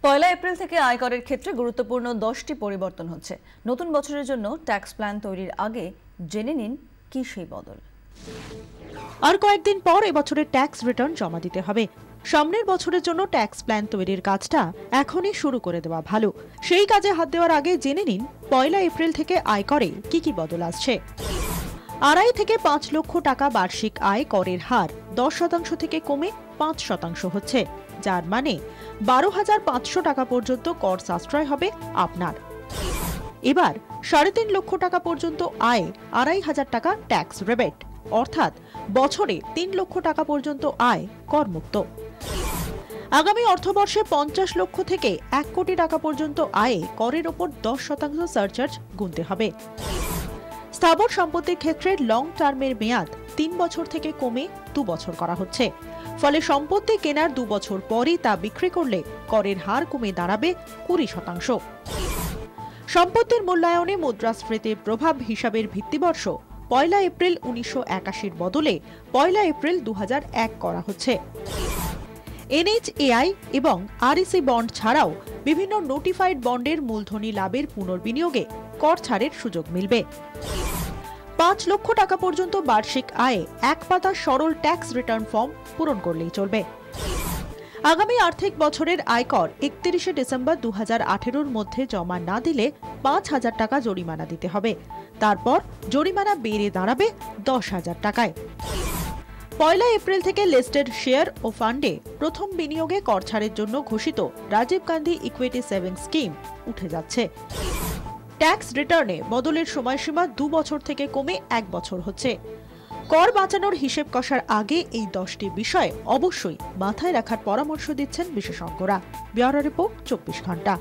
পয়লা April থেকে আয়করের ক্ষেত্রে গুরুত্বপূর্ণ 10টি পরিবর্তন হচ্ছে। নতুন বছরের জন্য ট্যাক্স প্ল্যান তৈরির আগে জেনে নিন কি সেই বদল। আর কয়েকদিন পর এবছরের ট্যাক্স রিটার্ন জমা দিতে হবে। সামনের বছরের জন্য ট্যাক্স প্ল্যান তৈরির কাজটা এখনই শুরু করে দেওয়া ভালো। সেই কাজে হাত দেওয়ার আগে জেনে নিন পয়লা এপ্রিল থেকে আয়করে কি বদল আসছে। 2.5 থেকে 5 লক্ষ টাকা বার্ষিক আয় করের হার 10% থেকে কমে 5% হচ্ছে, যার মানে 12,500 টাকা পর্যন্ত কর সাশ্রয় হবে আপনার। এবার 3.5 লক্ষ টাকা পর্যন্ত আয় 2,500 টাকা ট্যাক্স রিবেট, অর্থাৎ বছরে 3 লক্ষ টাকা পর্যন্ত আয় করমুক্ত। আগামী অর্থবর্ষে 50 লক্ষ থেকে 1 কোটি টাকা পর্যন্ত আয়ে করের ওপর 10% সারচার্জ গুনতে হবে। স্থাবর সম্পত্তির ক্ষেত্রে লং টার্মের মেয়াদ 3 বছর থেকে কমে 2 বছর করা হচ্ছে। ফলে সম্পত্তি কেনার 2 বছর পরই তা বিক্রি করলে করের হার কমে দাঁড়াবে 20%। সম্পত্তির মূল্যায়নে মুদ্রাস্ফীতির প্রভাব হিসাবের ভিত্তিবর্ষ পয়লা এপ্রিল 1981 বদলে পয়লা এপ্রিল 2001 করা হচ্ছে। NHAI এবং REC বন্ড ছাড়াও বিভিন্ন নোটিফাইড বন্ডের মূলধনী লাভের পুনর্বিনিয়োগে কর ছাড়ের সুযোগ মিলবে। 5 লক্ষ টাকা পর্যন্ত বার্ষিক আয়ে এক পাতা সরল ট্যাক্স রিটার্ন ফর্ম পূরণ করলেই চলবে। আগামী আর্থিক বছরের আয়কর 31 ডিসেম্বর 2018-র মধ্যে জমা না দিলে 5,000 টাকা জরিমানা দিতে হবে। তারপর জরিমানা বেড়ে দাঁড়াবে 10,000 টাকায়। পয়লা এপ্রিল থেকে লিস্টেড শেয়ার ও ফান্ডে প্রথম বিনিয়োগে কর ছাড়ের জন্য ঘোষিত Rajiv Gandhi equity savings scheme উঠে যাচ্ছে। ট্যাক্স রিটার্নে বদলের সময়সীমা 2 বছর থেকে কমে 1 বছর হচ্ছে। কর বাঁচানোর হিসেব কষার আগে এই 10টি বিষয় অবশ্যই মাথায় রাখার পরামর্শ দিচ্ছেন বিশেষজ্ঞরা। ব্যুরো রিপোর্ট 24 ঘন্টা।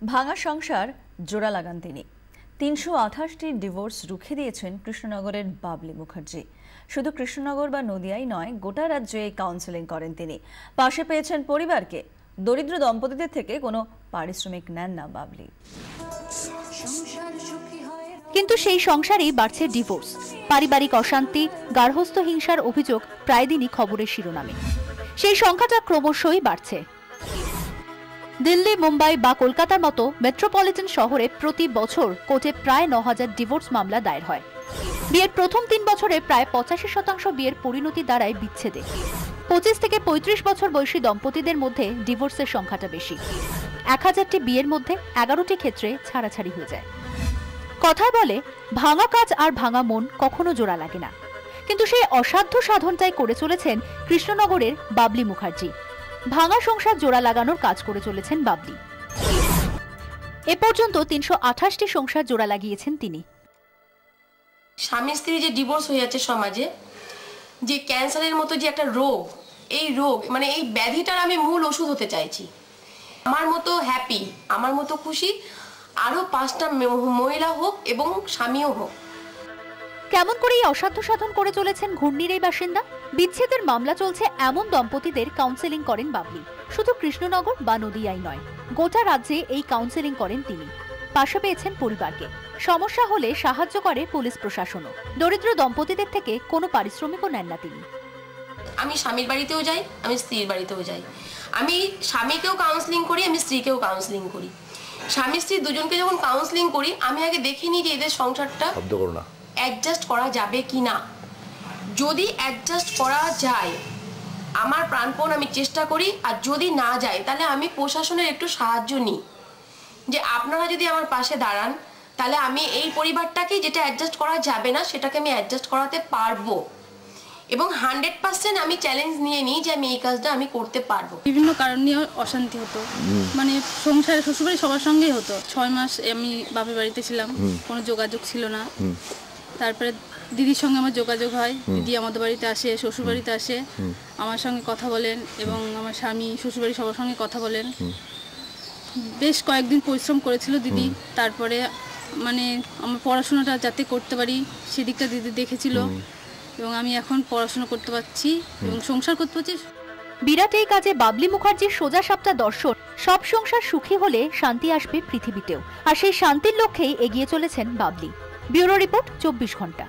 ভাঙা সংসার জোড়া লাগান তিনি। 328টি ডিভোর্স রুখে দিয়েছেন কৃষ্ণনগরের বাবলি মুখার্জি। শুধু কৃষ্ণনগর বা নদিয়াই নয়, গোটা রাজ্যে কাউন্সেলিং করেন তিনি। পাশে পেয়েছেন পরিবারকে। দরিদ্র দম্পতিদের থেকে কোনো পারিশ্রমিক নেন না বাবলি। কিন্তু সেই সংসারেই বাড়ছে ডিভোর্স, পারিবারিক অশান্তি, গার্হস্থ্য হিংসার অভিযোগ প্রায় দিনই খবরের শিরোনামে। সেই সংখ্যাটা ক্রমশই বাড়ছে। দিল্লি, মুম্বাই বা কলকাতার মতো মেট্রোপলিটন শহরে প্রতি বছর কোর্টে প্রায় 9,000 ডিভোর্স মামলা দায়ের হয়। বিয়ের প্রথম 3 বছরে প্রায় 85% বিয়ের পরিণতি দাঁড়ায় বিচ্ছেদে। 25 থেকে 35 বছর বয়সী দম্পতিদের মধ্যে ডিভোর্সের সংখ্যাটা বেশি। 1000টি বিয়ের মধ্যে 11টি ক্ষেত্রে ছাড়াছাড়ি হয়ে যায়। কথায় বলে, ভাঙা কাজ আর ভাঙা মন কখনো জোড়া লাগে না। কিন্তু সেই অসাধ্য সাধনটাই করে চলেছেন কৃষ্ণনগরের বাবলি মুখার্জি। ভাঙা সংসার জোড়া লাগানোর কাজ করে চলেছেন বাবলি। এ পর্যন্ত 328টি সংসার জোড়া লাগিয়েছেন তিনি। স্বামী স্ত্রী যে ডিভোর্স হয়ে যাচ্ছে সমাজে, যে ক্যান্সারের মতো যে একটা রোগ, এই রোগ মানে এই ব্যাধিটার আমি মূল ওষুধ হতে চাইছি। আমার মতো হ্যাপি, আমার মতো খুশি আরো 5টা মহিলা হোক এবং স্বামীও হোক। কেমন করে এই অসাধ্য সাধন করে চলেছেন ঘূর্ণির এই বাসিন্দা? বিচ্ছেদের মামলা চলছে এমন দম্পতিদের কাউন্সেলিং করেন বাবলি। শুধু কৃষ্ণনগর বা নদিয়াই নয়, গোটা রাজ্যে এই কাউন্সেলিং করেন তিনি। পাশে পেয়েছেন পরিবারকে। সমস্যা হলে সাহায্য করে পুলিশ প্রশাসনও। দরিদ্র দম্পতিদের থেকে কোনো পারিশ্রমিকও নেন না তিনি। আমি স্বামীর বাড়িতেও যাই, আমি স্ত্রীর বাড়িতেও যাই। আমি স্বামীকেও কাউন্সেলিং করি, আমি স্ত্রীকেও কাউন্সেলিং করি। স্বামী স্ত্রী দুজনকে যখন কাউন্সেলিং করি, আমি আগে দেখে নিই যে এদের সংসারটা অ্যাডজাস্ট করা যাবে কি না। যদি অ্যাডজাস্ট করা যায়, আমার প্রাণপণ আমি চেষ্টা করি। আর যদি না যায়, তাহলে আমি প্রশাসনের একটু সাহায্য নিই, যে আপনারা যদি আমার পাশে দাঁড়ান, তাহলে আমি এই পরিবারটাকে যেটা অ্যাডজাস্ট করা যাবে না সেটাকে আমি অ্যাডজাস্ট করাতে পারবো। এবং 100% আমি চ্যালেঞ্জ নিয়ে নিই যে আমি এই কাজটা আমি করতে পারবো। বিভিন্ন কারণ নিয়ে অশান্তি হতো, মানে সংসারে শ্বশুরবাড়ি সবার সঙ্গেই হতো। 6 মাস আমি বাপের বাড়িতে ছিলাম, কোনো যোগাযোগ ছিল না। তারপরে দিদির সঙ্গে আমার যোগাযোগ হয়, দিদি আমাদের বাড়িতে আসে, শ্বশুর বাড়িতে আসে, আমার সঙ্গে কথা বলেন এবং আমার স্বামী শ্বশুরবাড়ি সবার সঙ্গে কথা বলেন। বেশ কয়েকদিন পরিশ্রম করেছিল দিদি। তারপরে মানে আমার পড়াশোনাটা যাতে করতে পারি সেদিকটা দিদি দেখেছিল এবং আমি এখন পড়াশোনা করতে পারছি এবং সংসার করতে পারছি। বিরাট এই কাজে বাবলি মুখার্জির সোজা সাপটা দর্শন। সব সংসার সুখী হলে শান্তি আসবে পৃথিবীতেও। আর সেই শান্তির লক্ষ্যেই এগিয়ে চলেছেন বাবলি। ব্যুরো রিপোর্ট 24 ঘন্টা।